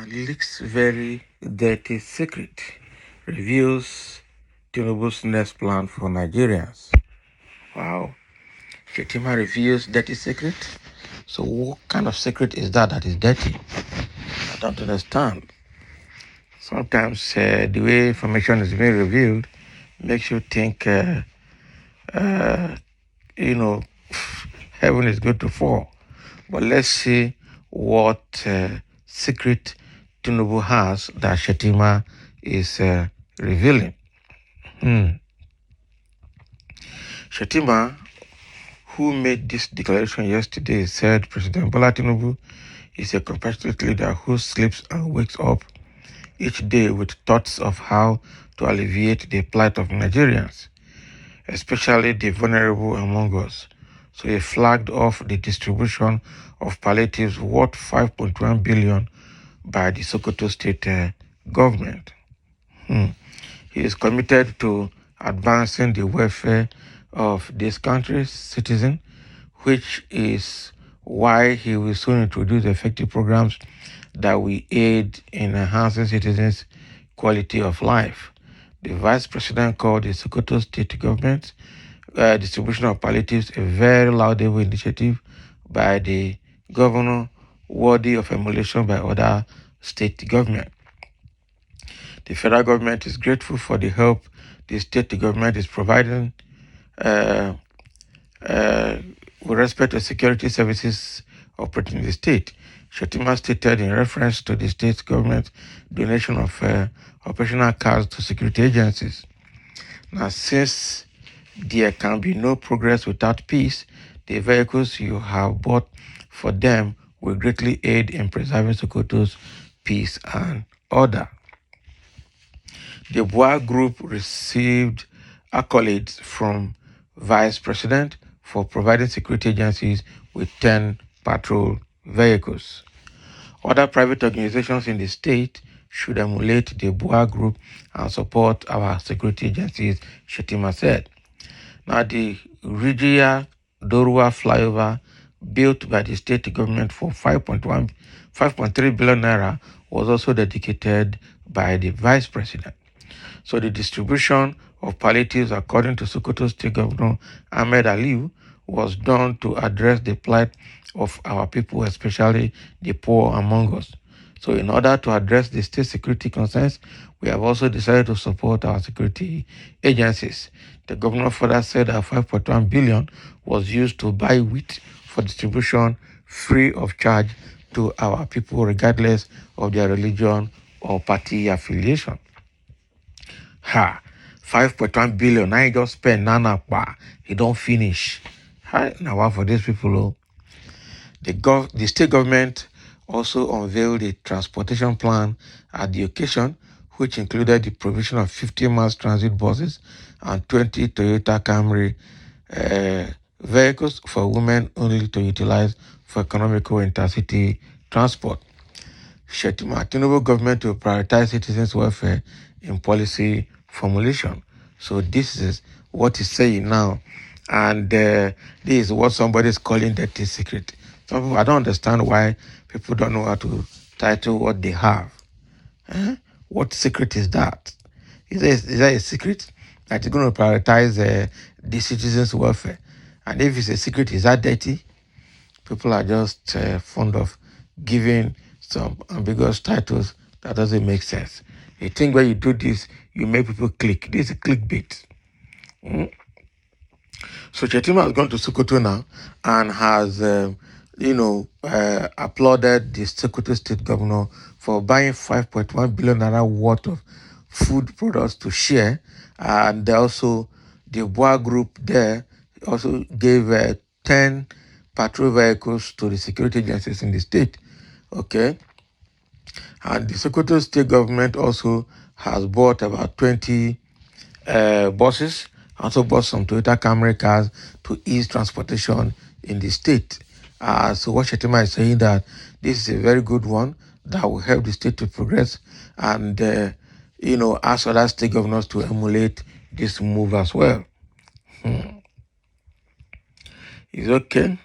Shettima leaks very dirty secret, reveals Tinubu's next plan for Nigerians. Wow. Shettima reveals dirty secret? So what kind of secret is that is dirty? I don't understand. Sometimes the way information is being revealed makes you think, you know, heaven is going to fall. But let's see what secret Tinubu has that Shettima is revealing. Shettima, who made this declaration yesterday, said President Bola Tinubu is a compassionate leader who sleeps and wakes up each day with thoughts of how to alleviate the plight of Nigerians, especially the vulnerable among us. So he flagged off the distribution of palliatives worth 5.1 billion by the Sokoto state government. He is committed to advancing the welfare of this country's citizens, which is why he will soon introduce effective programs that will aid in enhancing citizens' quality of life. The vice president called the Sokoto state government distribution of palliatives a very laudable initiative by the governor, worthy of emulation by other state governments. The federal government is grateful for the help the state government is providing uh, with respect to security services operating in the state. Shettima stated in reference to the state government donation of operational cars to security agencies. Now, since there can be no progress without peace, the vehicles you have bought for them will greatly aid in preserving Sokoto's peace and order. The Boa Group received accolades from Vice President for providing security agencies with 10 patrol vehicles. Other private organizations in the state should emulate the Boa Group and support our security agencies, Shettima said. Now, the Rigia Dorua flyover, built by the state government for 5.3 billion naira, was also dedicated by the vice president. So the distribution of palliatives, according to Sokoto State Governor Ahmed Aliu, was done to address the plight of our people, especially the poor among us. So in order to address the state security concerns, we have also decided to support our security agencies. The governor further said that 5.1 billion was used to buy wheat for distribution free of charge to our people, regardless of their religion or party affiliation. 5.1 billion. Now you just spend nana pa. You don't finish. Now what for these people? The state government also unveiled a transportation plan at the occasion, which included the provision of 50 mass transit buses and 20 Toyota Camry vehicles for women only to utilize for economical intercity transport. Shettima Tinubu government will prioritize citizens' welfare in policy formulation. So this is what he's saying now. And this is what somebody is calling dirty secret. Some people, I don't understand why people don't know how to title what they have. What secret is that? Is that a secret that is going to prioritize the citizens' welfare? And if it's a secret, is that dirty? People are just fond of giving some ambiguous titles that doesn't make sense. You think when you do this, you make people click. This is a clickbait. So Shettima has gone to Sokoto now and has, applauded the Sokoto state governor for buying 5.1 billion naira worth of food products to share. And also, the Boa Group there also gave 10 patrol vehicles to the security agencies in the state. Okay. And the Sokoto state government also has bought about 20 buses, also bought some Toyota Camry cars to ease transportation in the state. So what Shettima is saying that this is a very good one that will help the state to progress and, ask other state governors to emulate this move as well. It's okay.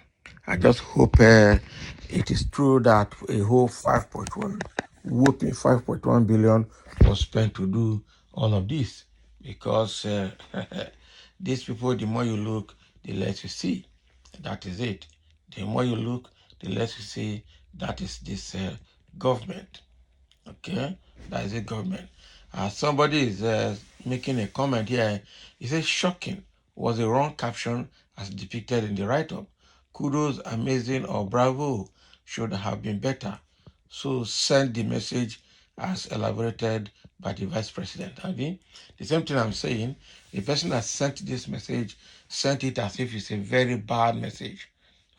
I just hope it is true that a whole 5.1 whopping 5.1 billion was spent to do all of this, because these people, the more you look, the less you see. That is it. The more you look, the less you see. That is this government. Okay, that is a government. Somebody is making a comment here. He says, shocking was a wrong caption as depicted in the write-up. Kudos, amazing, or bravo should have been better. So send the message as elaborated by the vice president. I mean, the same thing I'm saying, the person that sent this message sent it as if it's a very bad message.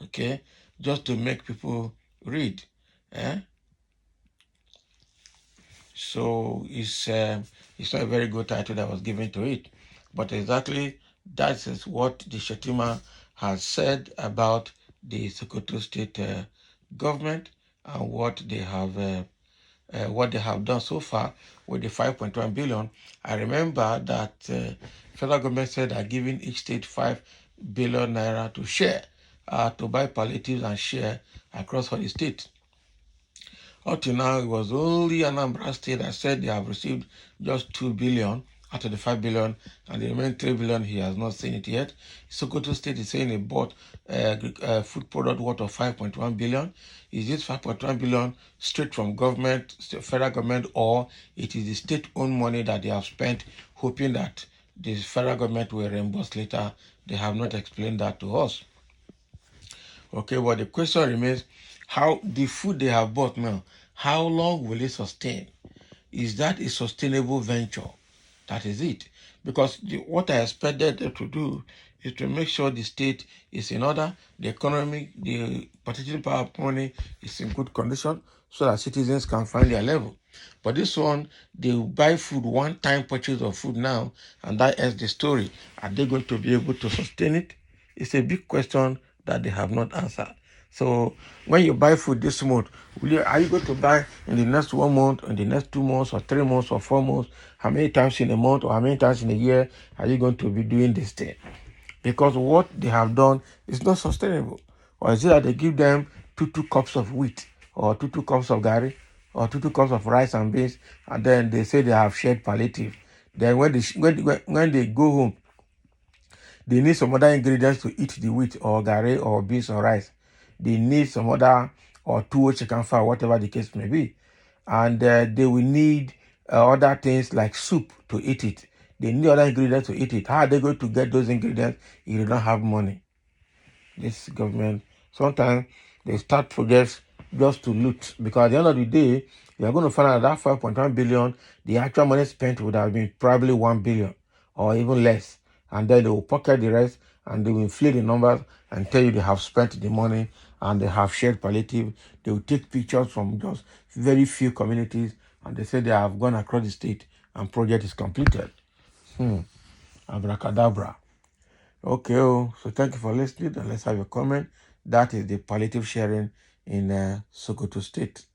Okay, just to make people read. Eh? So it's not a very good title that was given to it. But exactly that is what the Shettima has said about the Sokoto state government and what they have done so far with the 5.1 billion. I remember that federal government said they're giving each state 5 billion naira to share, to buy palliatives and share across all the states. Up to now, it was only Anambra State that said they have received just 2 billion out of the 5 billion, and the remaining 3 billion, he has not seen it yet. Sokoto State is saying it bought food product worth of 5.1 billion. Is this 5.1 billion straight from government, federal government, or it is the state-owned money that they have spent, hoping that the federal government will reimburse later? They have not explained that to us. Okay, well, the question remains, how the food they have bought now, how long will it sustain? Is that a sustainable venture? That is it. Because what I expected them to do is to make sure the state is in order, the economy, the purchasing power of money is in good condition, so that citizens can find their level. But this one, they buy food, one-time purchase of food now, and that ends the story. Are they going to be able to sustain it? It's a big question that they have not answered. So when you buy food this month, are you going to buy in the next 1 month, in the next 2 months, or 3 months, or 4 months? How many times in a month, or how many times in a year are you going to be doing this thing? Because what they have done is not sustainable. Or is it that they give them two cups of wheat, or two cups of gari, or two cups of rice and beans, and then they say they have shared palliative. Then when they go home, they need some other ingredients to eat the wheat or gari or beans or rice. They need some other, or tuwo chicken fry, whatever the case may be. And they will need other things like soup to eat it. They need other ingredients to eat it. How are they going to get those ingredients if they don't have money? This government, sometimes they start projects just to loot, because at the end of the day, you are going to find out that 5.1 billion, the actual money spent would have been probably 1 billion or even less. And then they will pocket the rest, and they will inflate the numbers and tell you they have spent the money and they have shared palliative. They will take pictures from just very few communities, and they say they have gone across the state and project is completed. Abracadabra. Okay, so thank you for listening, and let's have a comment. That is the palliative sharing in Sokoto State.